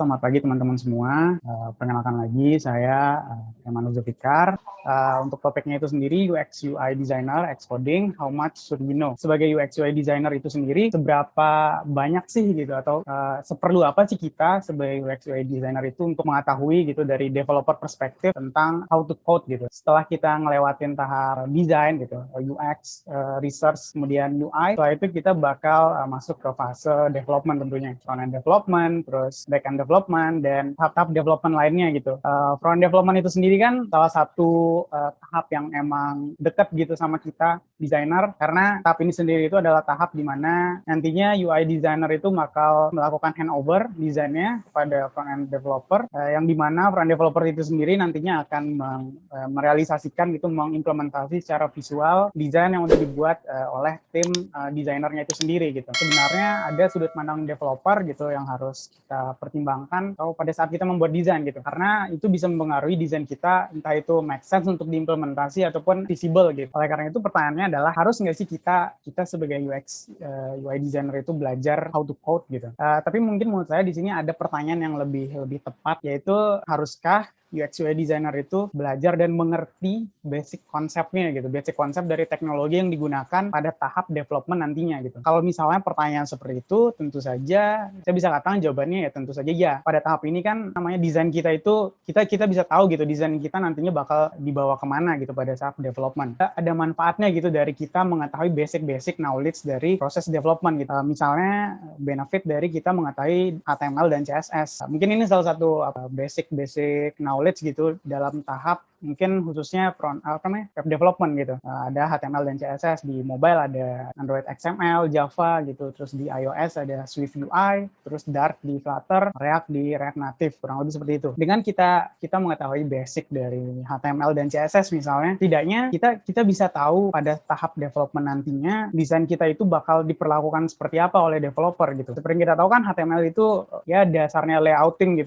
selamat pagi teman-teman semua. Perkenalkan lagi, saya Emanul Zulfikar. Untuk topiknya itu sendiri, UX UI Designer, X-Coding, how much should we know? Sebagai UX UI Designer itu sendiri, seberapa banyak sih gitu, atau seperlu apa sih kita sebagai UX UI Designer itu untuk mengetahui gitu dari developer perspektif tentang how to code gitu. Setelah kita ngelewatin tahap design gitu, UX, research, kemudian UI, setelah itu kita bakal masuk ke fase development tentunya. Front-end development, terus back-end development, dan tahap-tahap development lainnya gitu. Front-end development itu sendiri kan salah satu tahap yang emang dekat gitu sama kita desainer, karena tahap ini sendiri itu adalah tahap di mana nantinya UI designer itu bakal melakukan handover desainnya kepada front-end developer, yang dimana front-end developer itu sendiri nantinya akan merealisasikan gitu, mengimplementasi secara visual desain yang udah dibuat oleh tim desainernya itu sendiri gitu. Sebenarnya ada sudut pandang developer gitu yang harus kita pertimbangkan atau pada saat kita membuat desain gitu, karena itu bisa mempengaruhi desain kita, entah itu make sense untuk diimplementasi ataupun visible gitu. Oleh karena itu pertanyaannya adalah, harus nggak sih kita sebagai UX UI designer itu belajar how to code gitu. Tapi mungkin menurut saya di sini ada pertanyaan yang lebih tepat, yaitu haruskah UX UI designer itu belajar dan mengerti basic konsepnya gitu, basic konsep dari teknologi yang digunakan pada tahap development nantinya gitu. Kalau misalnya pertanyaan seperti itu, tentu saja saya bisa katakan jawabannya ya tentu saja ya. Pada tahap ini kan namanya desain kita itu, kita bisa tahu gitu desain kita nantinya bakal dibawa kemana gitu pada saat development. Ada manfaatnya gitu dari kita mengetahui basic knowledge dari proses development gitu. Misalnya benefit dari kita mengetahui HTML dan CSS. Mungkin ini salah satu basic knowledge gitu dalam tahap mungkin khususnya web development gitu. Ada HTML dan CSS, di mobile ada Android XML, Java gitu, terus di iOS ada Swift UI, terus Dart di Flutter, React di React Native, kurang lebih seperti itu. Dengan kita mengetahui basic dari HTML dan CSS misalnya, tidaknya kita bisa tahu pada tahap development nantinya desain kita itu bakal diperlakukan seperti apa oleh developer gitu. Seperti yang kita tahu kan HTML itu ya dasarnya layouting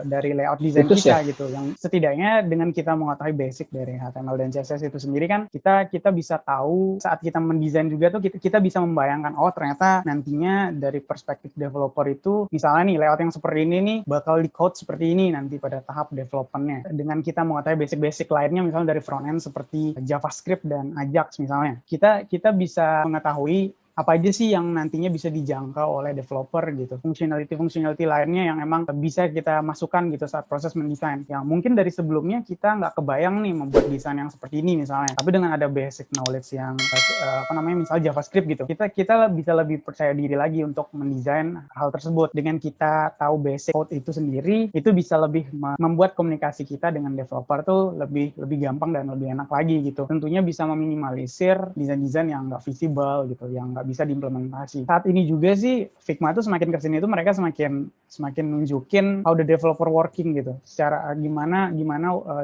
dari layout desain kita gitu, yang setidaknya dengan kita mengetahui basic dari HTML dan CSS itu sendiri kan kita bisa tahu saat kita mendesain juga tuh kita bisa membayangkan, oh ternyata nantinya dari perspektif developer itu misalnya nih layout yang seperti ini nih bakal di code seperti ini nanti pada tahap developmentnya. Dengan kita mengetahui basic lainnya misalnya dari front end seperti JavaScript dan Ajax misalnya, kita bisa mengetahui apa aja sih yang nantinya bisa dijangkau oleh developer gitu. Fungsionality lainnya yang emang bisa kita masukkan gitu saat proses mendesain. Yang mungkin dari sebelumnya kita nggak kebayang nih membuat desain yang seperti ini misalnya. Tapi dengan ada basic knowledge yang misalnya JavaScript gitu, kita bisa lebih percaya diri lagi untuk mendesain hal tersebut. Dengan kita tahu basic code itu sendiri, itu bisa lebih membuat komunikasi kita dengan developer tuh lebih gampang dan lebih enak lagi gitu. Tentunya bisa meminimalisir desain-desain yang nggak visible gitu, yang nggak bisa diimplementasi. Saat ini juga sih Figma itu semakin kesini itu mereka semakin nunjukin how the developer working gitu, secara gimana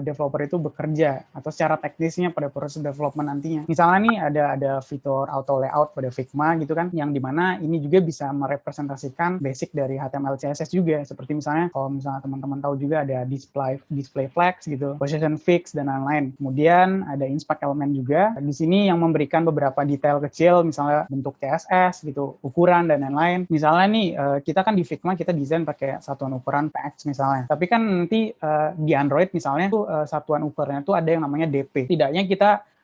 developer itu bekerja atau secara teknisnya pada proses development nantinya. Misalnya nih ada fitur auto layout pada Figma gitu kan, yang dimana ini juga bisa merepresentasikan basic dari HTML CSS juga, seperti misalnya kalau misalnya teman-teman tahu juga ada display flags gitu, position fix dan lain-lain. Kemudian ada inspect element juga di sini yang memberikan beberapa detail kecil, misalnya bentuk CSS gitu, ukuran dan lain-lain. Misalnya nih kita kan di Figma kita desain pakai satuan ukuran px misalnya. Tapi kan nanti di Android misalnya tuh satuan ukurannya tuh ada yang namanya DP. Tidaknya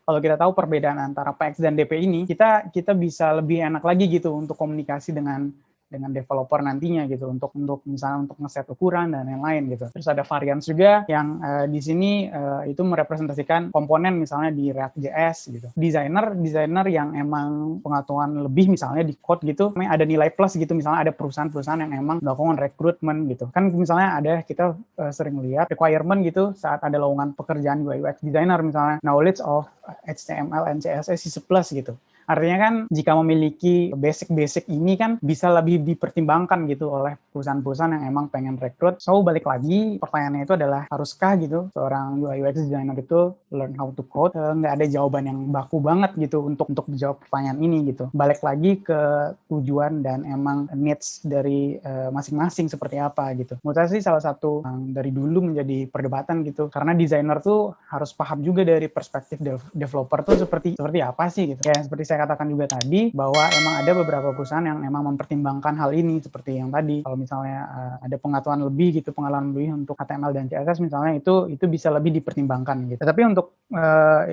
kalau kita tahu perbedaan antara px dan DP ini, kita bisa lebih enak lagi gitu untuk komunikasi dengan developer nantinya gitu, untuk misalnya untuk ngeset ukuran dan lain-lain gitu. Terus ada varians juga yang di sini itu merepresentasikan komponen misalnya di React.js gitu. Desainer yang emang pengetahuan lebih misalnya di code gitu, ada nilai plus gitu, misalnya ada perusahaan-perusahaan yang emang melakukan rekrutmen gitu. Kan misalnya ada kita sering lihat requirement gitu saat ada lowongan pekerjaan UI UX designer misalnya, knowledge of HTML and CSS is a plus gitu. Artinya kan jika memiliki basic ini kan bisa lebih dipertimbangkan gitu oleh perusahaan-perusahaan yang emang pengen rekrut. So balik lagi pertanyaannya itu adalah, haruskah gitu seorang UI UX designer itu learn how to code? Nggak ada jawaban yang baku banget gitu untuk menjawab pertanyaan ini gitu. Balik lagi ke tujuan dan emang needs dari masing-masing seperti apa gitu. Menurut saya sih salah satu yang dari dulu menjadi perdebatan gitu, karena desainer tuh harus paham juga dari perspektif developer tuh seperti apa sih gitu. Kayak seperti saya saya katakan juga tadi bahwa emang ada beberapa perusahaan yang emang mempertimbangkan hal ini seperti yang tadi. Kalau misalnya ada pengetahuan lebih gitu, pengalaman lebih untuk HTML dan CSS misalnya itu bisa lebih dipertimbangkan gitu. Tapi untuk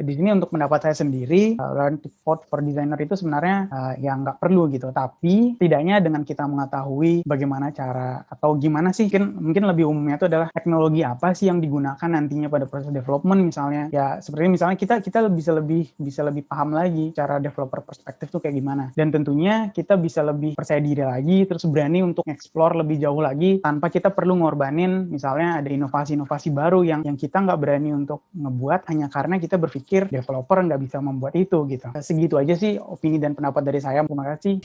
di sini untuk pendapat saya sendiri, learn to code for designer itu sebenarnya ya nggak perlu gitu. Tapi setidaknya dengan kita mengetahui bagaimana cara atau gimana sih, mungkin lebih umumnya itu adalah teknologi apa sih yang digunakan nantinya pada proses development misalnya. Ya seperti misalnya kita bisa lebih paham lagi cara developer perspektif tuh kayak gimana. Dan tentunya kita bisa lebih percaya diri lagi, terus berani untuk explore lebih jauh lagi tanpa kita perlu ngorbanin misalnya ada inovasi-inovasi baru yang kita nggak berani untuk ngebuat hanya karena kita berpikir developer nggak bisa membuat itu gitu. Segitu aja sih opini dan pendapat dari saya. Terima kasih.